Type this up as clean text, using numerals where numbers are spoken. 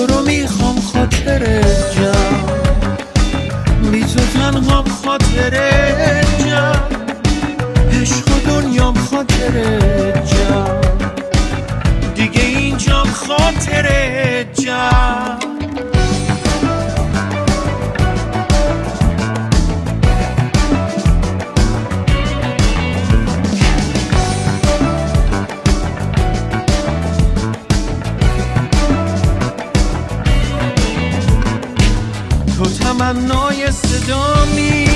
تو رو میخوام خاطر جان، بی تو تنهام خاطر جان، عشق و دنیام خاطر جان، دیگه اینجام خاطر جان. تو تمنای صدامی،